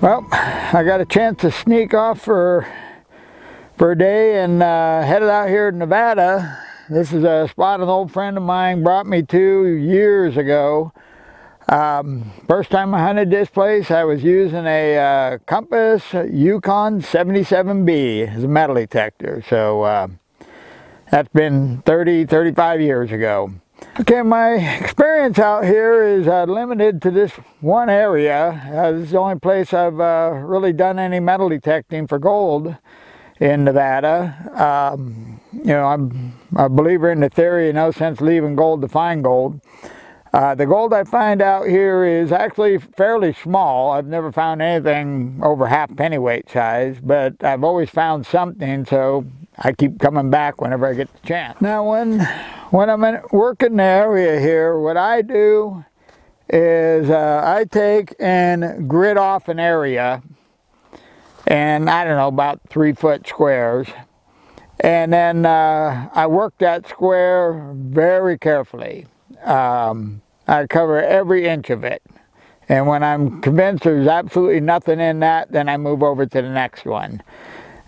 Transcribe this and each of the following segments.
Well, I got a chance to sneak off for a day and headed out here to Nevada. This is a spot an old friend of mine brought me to years ago. First time I hunted this place, I was using a Compass Yukon 77B as a metal detector. So that's been 35 years ago. Okay, my experience out here is limited to this one area. This is the only place I've really done any metal detecting for gold in Nevada. You know, I'm a believer in the theory, no sense leaving gold to find gold. The gold I find out here is actually fairly small. I've never found anything over half pennyweight size, but I've always found something, so I keep coming back whenever I get the chance. Now when I'm working the area here, what I do is I take and grid off an area, and I don't know, about 3-foot squares, and then I work that square very carefully. I cover every inch of it, and when I'm convinced there's absolutely nothing in that, then I move over to the next one.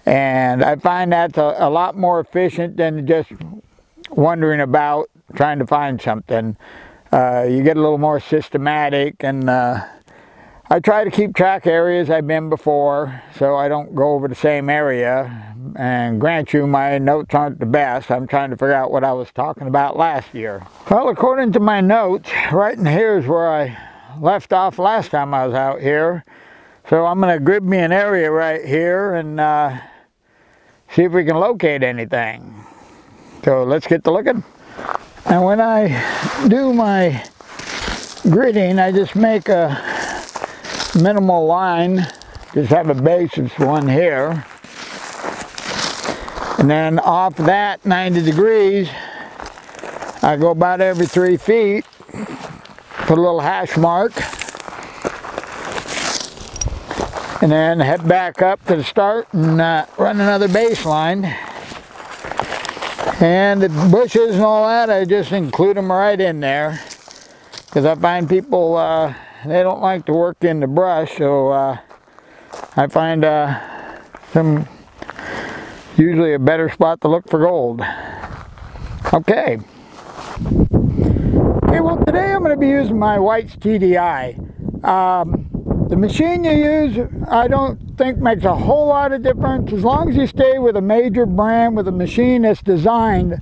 And I find that's a lot more efficient than just wandering about trying to find something. You get a little more systematic, and I try to keep track of areas I've been before so I don't go over the same area. And grant you, my notes aren't the best. I'm trying to figure out what I was talking about last year. Well, according to my notes, right in here is where I left off last time I was out here. So I'm going to grid me an area right here and see if we can locate anything. So let's get to looking. And when I do my gridding, I just make a minimal line. Just have a base of one here. And then off that 90 degrees, I go about every 3 feet, put a little hash mark, and then head back up to the start and run another baseline. And the bushes and all that, I just include them right in there, because I find people, they don't like to work in the brush, so I find usually a better spot to look for gold. Okay. Okay, well today I'm going to be using my White's TDI. The machine you use, I don't think makes a whole lot of difference as long as you stay with a major brand, with a machine that's designed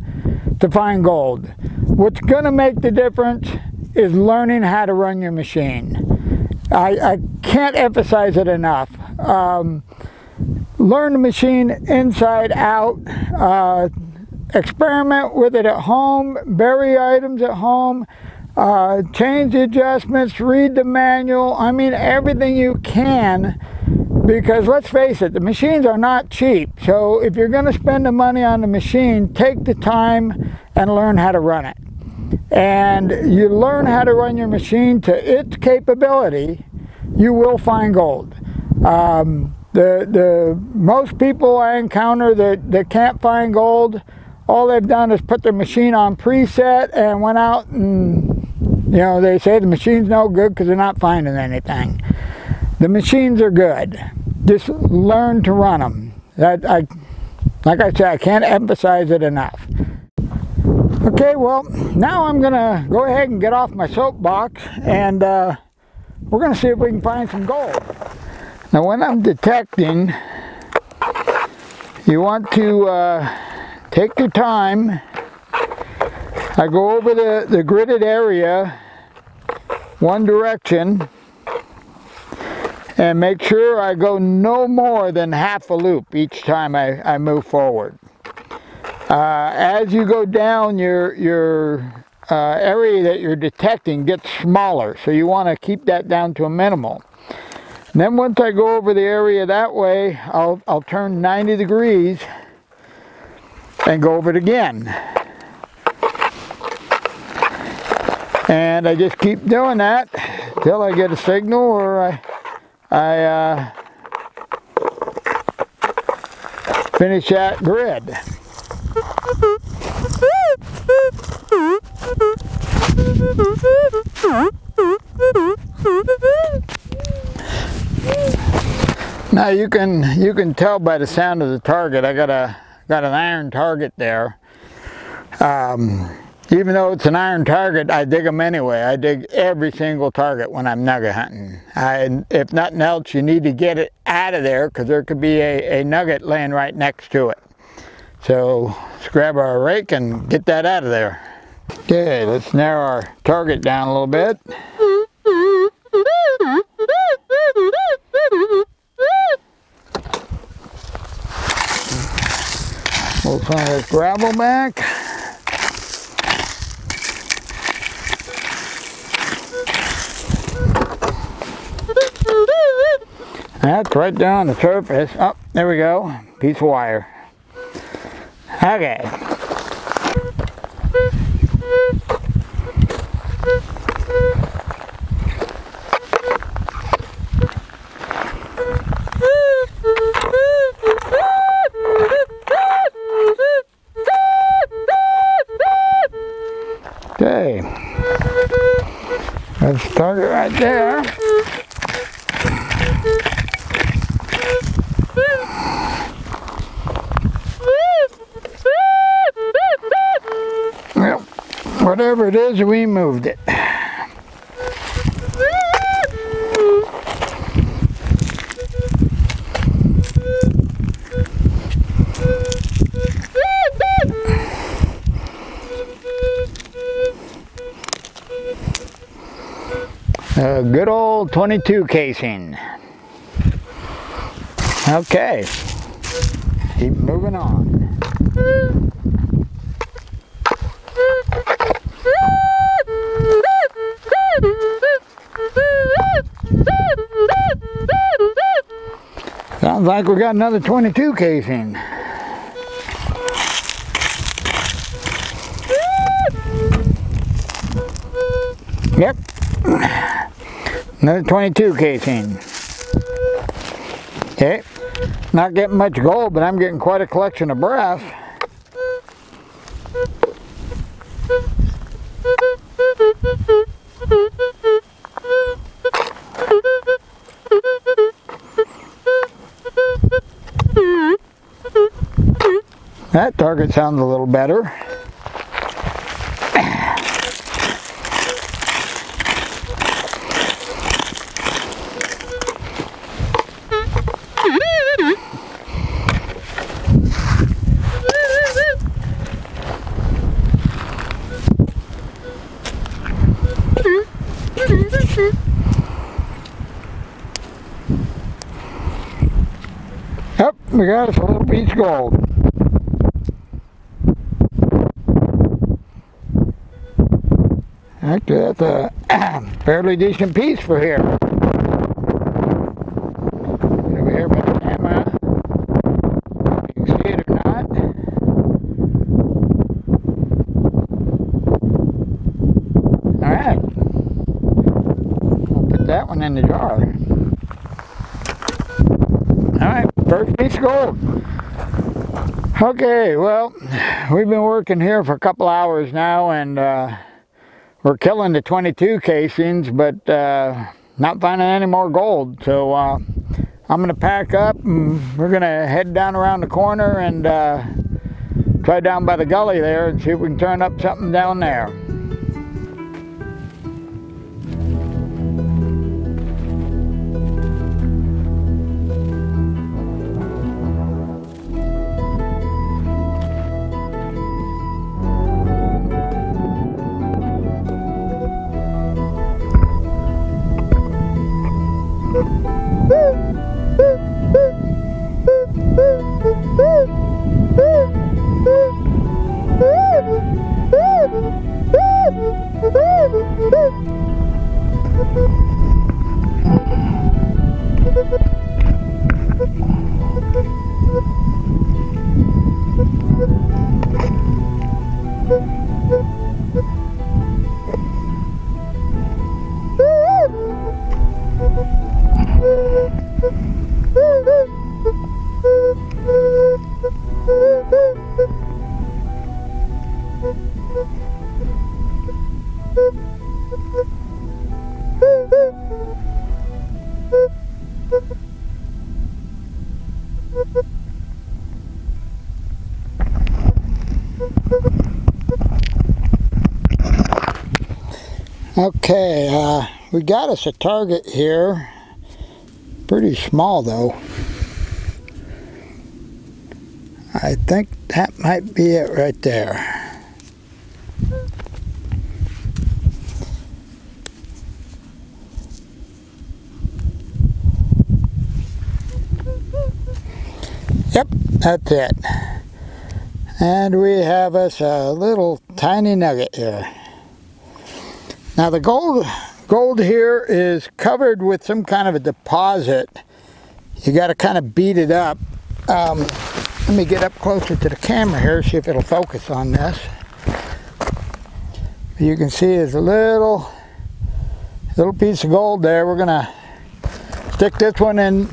to find gold. What's going to make the difference is learning how to run your machine. I can't emphasize it enough. Learn the machine inside out. Experiment with it at home, bury items at home, change the adjustments, read the manual. I mean, everything you can, because let's face it, the machines are not cheap. So if you're going to spend the money on the machine, take the time and learn how to run it. And you learn how to run your machine to its capability, you will find gold. The most people I encounter that can't find gold, all they've done is put their machine on preset and went out and, you know, they say the machine's no good because they're not finding anything. The machines are good. Just learn to run them. Like I said, I can't emphasize it enough. Okay, well, now I'm going to go ahead and get off my soapbox, and we're going to see if we can find some gold. Now, when I'm detecting, you want to take your time. I go over the gridded area one direction and make sure I go no more than half a loop each time I move forward. As you go down, your area that you're detecting gets smaller, so you want to keep that down to a minimal. And then once I go over the area that way, I'll turn 90 degrees and go over it again. And I just keep doing that until I get a signal or I finish that grid. Now you can tell by the sound of the target. I got an iron target there. Even though it's an iron target, I dig them anyway. I dig every single target when I'm nugget hunting. If nothing else, you need to get it out of there because there could be a nugget laying right next to it. So let's grab our rake and get that out of there. Okay, let's narrow our target down a little bit. We'll find this gravel back. That's right down on the surface. Oh, there we go. Piece of wire. Okay. Okay. Let's start it right there. Well, whatever it is, we moved it. A good old 22 casing. Okay, keep moving on. Sounds like we got another 22 casing. Yep. Another 22 casing. Okay. Not getting much gold, but I'm getting quite a collection of brass. That target sounds a little better. Yep, we got us a little piece of gold. Actually, that's a fairly decent piece for here. Get over here by the camera. If you can see it or not. Alright. I'll put that one in the jar. First piece of gold. Okay, well, we've been working here for a couple hours now, and we're killing the 22 casings, but not finding any more gold. So I'm going to pack up, and we're going to head down around the corner and try down by the gully there and see if we can turn up something down there. Okay, we got us a target here. Pretty small though. I think that might be it right there. Yep, that's it. And we have us a little tiny nugget here. Now the gold here is covered with some kind of a deposit. You got to kind of beat it up. Let me get up closer to the camera here, see if it'll focus on this. You can see there's a little piece of gold there. We're gonna stick this one in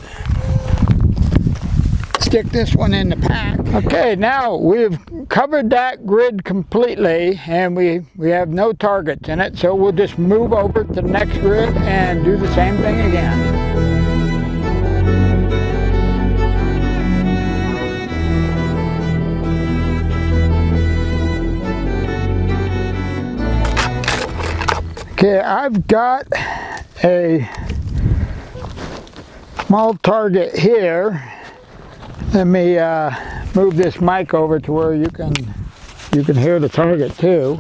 the pack. Okay, now we've covered that grid completely, and we have no targets in it, so we'll just move over to the next grid and do the same thing again. Okay, I've got a small target here. Let me move this mic over to where you can hear the target too.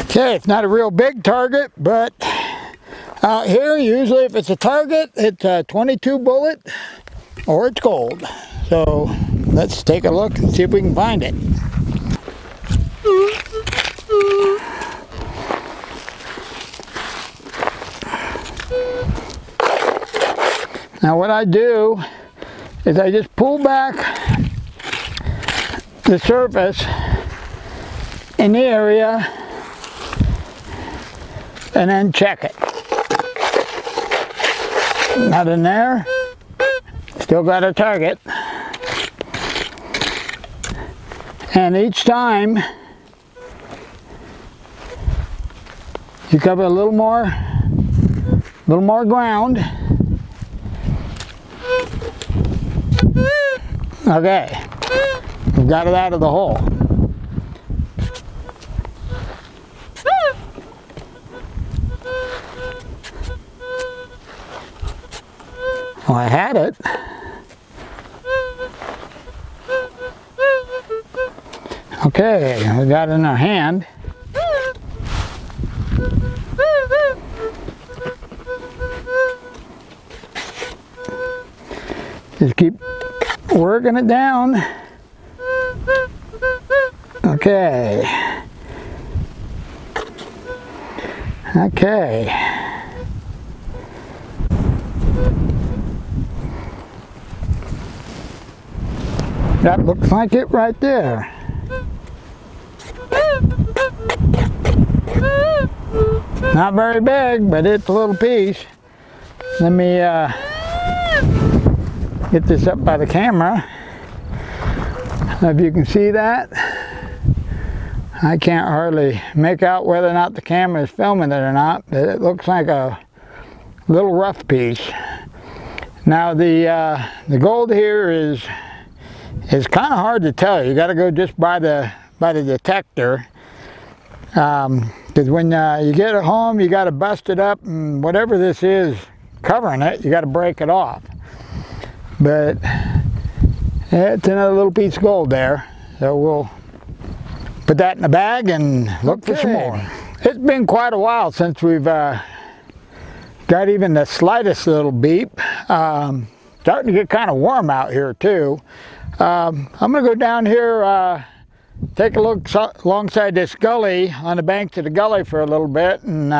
Okay, it's not a real big target, but out here, usually if it's a target, it's a 22 bullet or it's gold. So let's take a look and see if we can find it. Now what I do is I just pull back the surface in the area and then check it. Not in there. Still got a target. And each time you cover a little more ground. Okay, we've got it out of the hole. Well, I had it. Okay, we got it in our hand. Just keep working it down. Okay. Okay. That looks like it right there. Not very big, but it's a little piece. Let me get this up by the camera. If you can see that, I can't hardly make out whether or not the camera is filming it or not, but it looks like a little rough piece. Now the gold here is kind of hard to tell. You got to go just by the detector, because when you get it home, you got to bust it up, and whatever this is covering it, you got to break it off. But it's another little piece of gold there, so we'll put that in the bag and look for some more. It's been quite a while since we've got even the slightest little beep. Starting to get kind of warm out here too. I'm going to go down here, take a look alongside this gully, on the banks of the gully for a little bit, and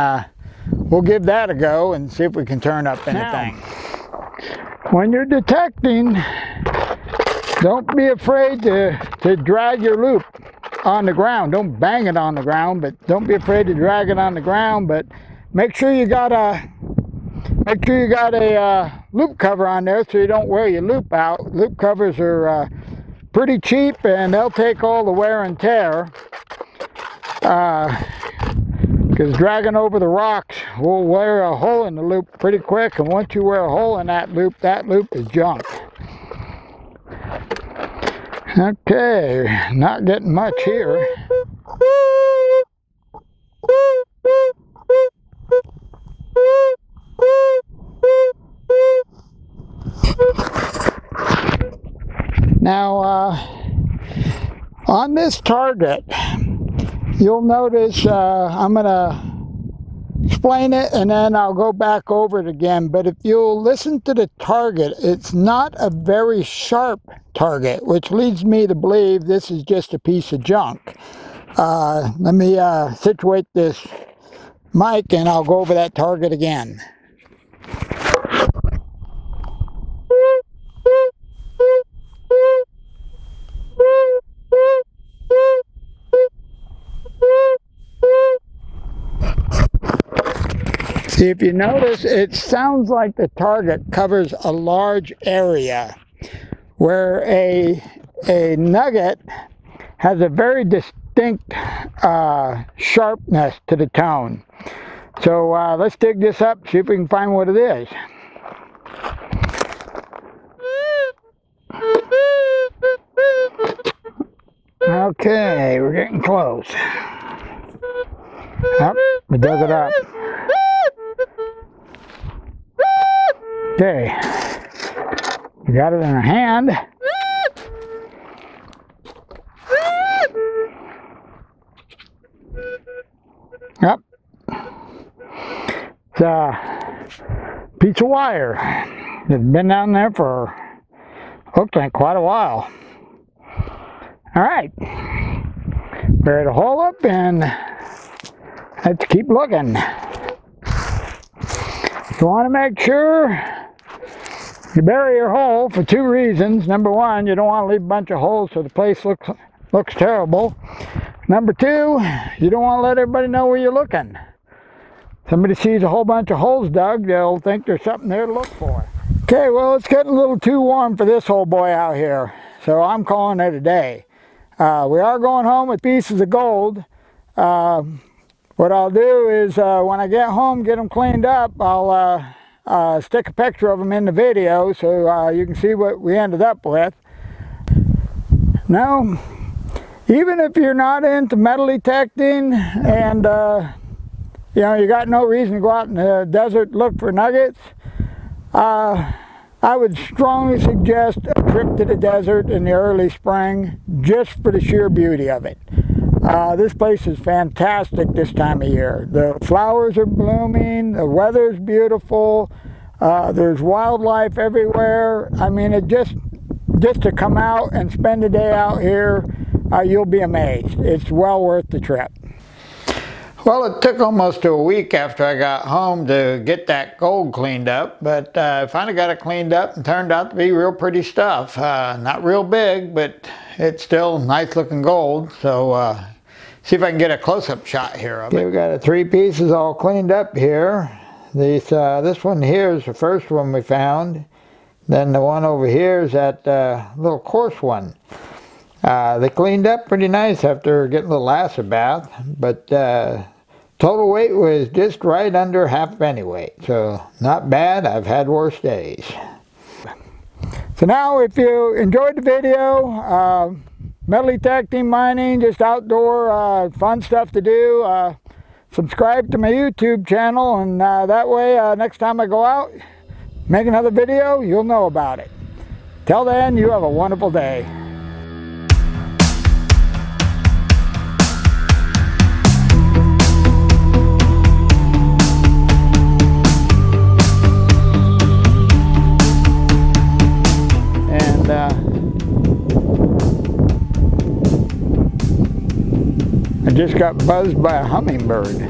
we'll give that a go and see if we can turn up anything. Now, when you're detecting, don't be afraid to drag your loop on the ground. Don't bang it on the ground, but don't be afraid to drag it on the ground. But make sure you got a loop cover on there so you don't wear your loop out. Loop covers are pretty cheap, and they'll take all the wear and tear. Because dragging over the rocks will wear a hole in the loop pretty quick, and once you wear a hole in that loop is junk. Okay, not getting much here. Now, on this target, you'll notice I'm going to explain it and then I'll go back over it again. But if you'll listen to the target, it's not a very sharp target, which leads me to believe this is just a piece of junk. Let me situate this mic and I'll go over that target again. See, if you notice, it sounds like the target covers a large area, where a nugget has a very distinct sharpness to the tone. So let's dig this up, see if we can find what it is. Okay, we're getting close. Yep, we dug it up. Okay, we got it in our hand. Yep, it's a piece of wire. It's been down there for, looks like, quite a while. All right, bury the hole up and let's keep looking. You want to make sure you bury your hole for two reasons. Number one, you don't want to leave a bunch of holes so the place looks terrible. Number two, you don't want to let everybody know where you're looking. Somebody sees a whole bunch of holes dug, they'll think there's something there to look for. Okay, well, it's getting a little too warm for this old boy out here, so I'm calling it a day. We are going home with pieces of gold. What I'll do is when I get home, get them cleaned up, I'll stick a picture of them in the video so you can see what we ended up with. Now, even if you're not into metal detecting and you know, you got no reason to go out in the desert and look for nuggets, I would strongly suggest a trip to the desert in the early spring just for the sheer beauty of it. This place is fantastic this time of year. The flowers are blooming, the weather's beautiful, there's wildlife everywhere. I mean, it just to come out and spend a day out here, you'll be amazed. It's well worth the trip. Well, it took almost a week after I got home to get that gold cleaned up, but I finally got it cleaned up and turned out to be real pretty stuff. Not real big, but it's still nice looking gold. So see if I can get a close-up shot here of it. Okay, we got the 3 pieces all cleaned up here. This one here is the first one we found. Then the one over here is that little coarse one. They cleaned up pretty nice after getting a little acid bath, but total weight was just right under half a penny weight, so not bad. I've had worse days. So now, if you enjoyed the video, metal detecting, mining, just outdoor fun stuff to do, subscribe to my YouTube channel, and that way next time I go out, make another video, you'll know about it. Till then, you have a wonderful day. I just got buzzed by a hummingbird.